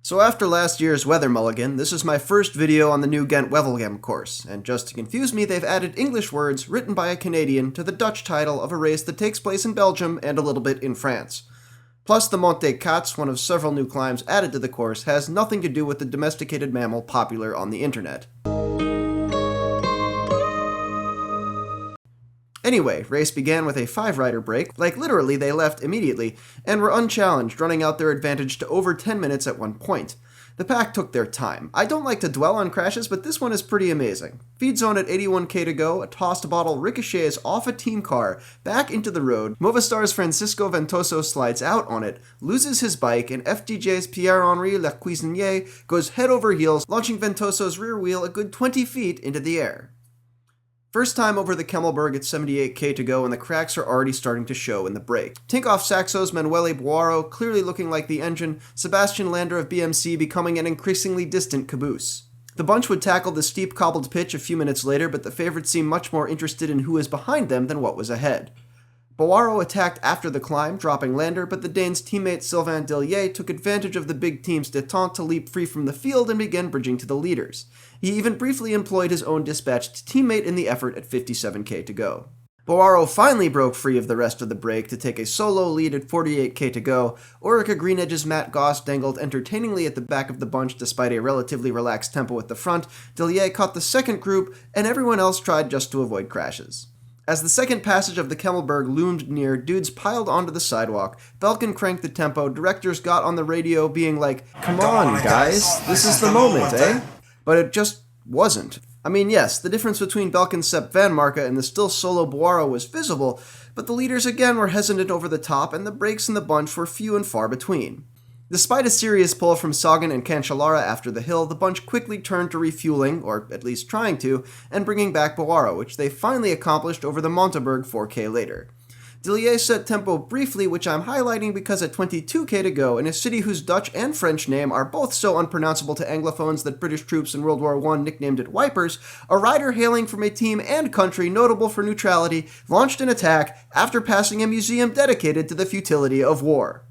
So after last year's weather mulligan, this is my first video on the new Gent-Wevelgem course, and just to confuse me, they've added English words written by a Canadian to the Dutch title of a race that takes place in Belgium and a little bit in France. Plus, the Mont des Cats, one of several new climbs added to the course, has nothing to do with the domesticated mammal popular on the internet. Anyway, race began with a 5-rider break, like literally they left immediately, and were unchallenged, running out their advantage to over 10 minutes at one point. The pack took their time. I don't like to dwell on crashes, but this one is pretty amazing. Feed zone at 81k to go, a tossed bottle ricochets off a team car, back into the road, Movistar's Francisco Ventoso slides out on it, loses his bike, and FDJ's Pierre-Henri Lecuisinier goes head over heels, launching Ventoso's rear wheel a good 20 feet into the air. First time over the Kemmelberg at 78k to go, and the cracks are already starting to show in the break. Tinkoff Saxo's Manuele Boaro clearly looking like the engine, Sebastian Lander of BMC becoming an increasingly distant caboose. The bunch would tackle the steep cobbled pitch a few minutes later, but the favorites seemed much more interested in who was behind them than what was ahead. Boaro attacked after the climb, dropping Lander, but the Dane's teammate Sylvain Dillier took advantage of the big team's détente to leap free from the field and begin bridging to the leaders. He even briefly employed his own dispatched teammate in the effort at 57k to go. Boaro finally broke free of the rest of the break to take a solo lead at 48k to go. Orica Greenedge's Matt Goss dangled entertainingly at the back of the bunch despite a relatively relaxed tempo at the front. Dillier caught the second group, and everyone else tried just to avoid crashes. As the second passage of the Kemmelberg loomed near, dudes piled onto the sidewalk. Belkin cranked the tempo, directors got on the radio being like, "Come on, guys, this is the moment, eh?" But it just wasn't. I mean, yes, the difference between Belkin's Sepp Van Marke and the still solo Boaro was visible, but the leaders again were hesitant over the top, and the breaks in the bunch were few and far between. Despite a serious pull from Sagan and Cancellara after the hill, the bunch quickly turned to refueling, or at least trying to, and bringing back Boaro, which they finally accomplished over the Monteberg 4k later. Dillier set tempo briefly, which I'm highlighting because at 22k to go, in a city whose Dutch and French name are both so unpronounceable to Anglophones that British troops in World War I nicknamed it Wipers, a rider hailing from a team and country notable for neutrality launched an attack after passing a museum dedicated to the futility of war.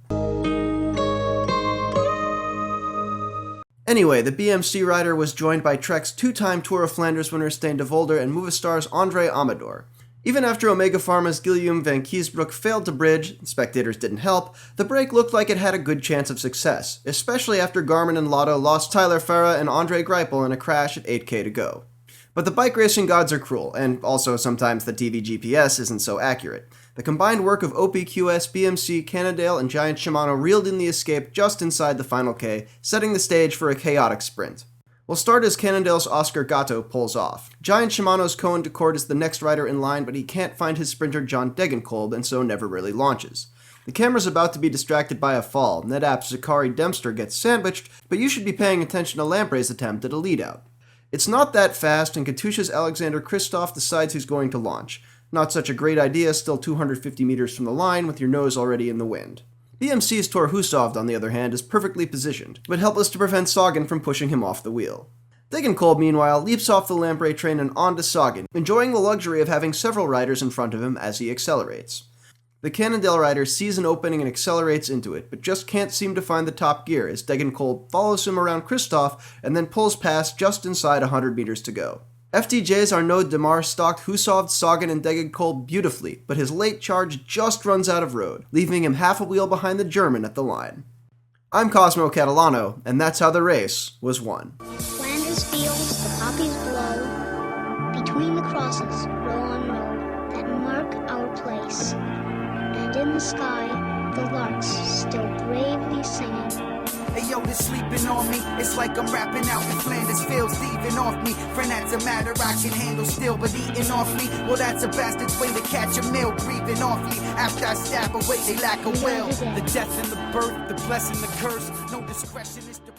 Anyway, the BMC rider was joined by Trek's 2-time Tour of Flanders winner Stijn de Volder and Movistar's André Amador. Even after Omega Pharma's Guillaume van Kiesbroek failed to bridge, spectators didn't help, the break looked like it had a good chance of success, especially after Garmin and Lotto lost Tyler Farah and Andre Greipel in a crash at 8k to go. But the bike racing gods are cruel, and also sometimes the TV GPS isn't so accurate. The combined work of OPQS, BMC, Cannondale, and Giant Shimano reeled in the escape just inside the final K, setting the stage for a chaotic sprint. We'll start as Cannondale's Oscar Gatto pulls off. Giant Shimano's Koen de Kort is the next rider in line, but he can't find his sprinter John Degenkolb, and so never really launches. The camera's about to be distracted by a fall. NetApp's Zachary Dempster gets sandwiched, but you should be paying attention to Lampre's attempt at a lead-out. It's not that fast, and Katusha's Alexander Kristoff decides he's going to launch. Not such a great idea, still 250 meters from the line, with your nose already in the wind. BMC's Tor Hushovd, on the other hand, is perfectly positioned, but helpless to prevent Sagan from pushing him off the wheel. Degenkolb, meanwhile, leaps off the Lampre train and onto Sagan, enjoying the luxury of having several riders in front of him as he accelerates. The Cannondale rider sees an opening and accelerates into it, but just can't seem to find the top gear as Degenkolb follows him around Kristoff and then pulls past just inside 100 meters to go. FDJ's Arnaud Demar stalked Hushovd, Sagan, and Degenkolb beautifully, but his late charge just runs out of road, leaving him half a wheel behind the German at the line. I'm Cosmo Catalano, and that's how the race was won. Flanders fields, the poppies blow, between the crosses, row on row, that mark our place. And in the sky, the larks still bravely singing. Hey yo, they're sleeping on me. It's like I'm rapping out in Flanders fields, thieving off me. Friend, that's a matter I can handle still, but eating off me, well, that's a bastard's way to catch a meal. Grieving awfully after I stab away, they lack a will. The death and the birth, the blessing, the curse. No discretion is the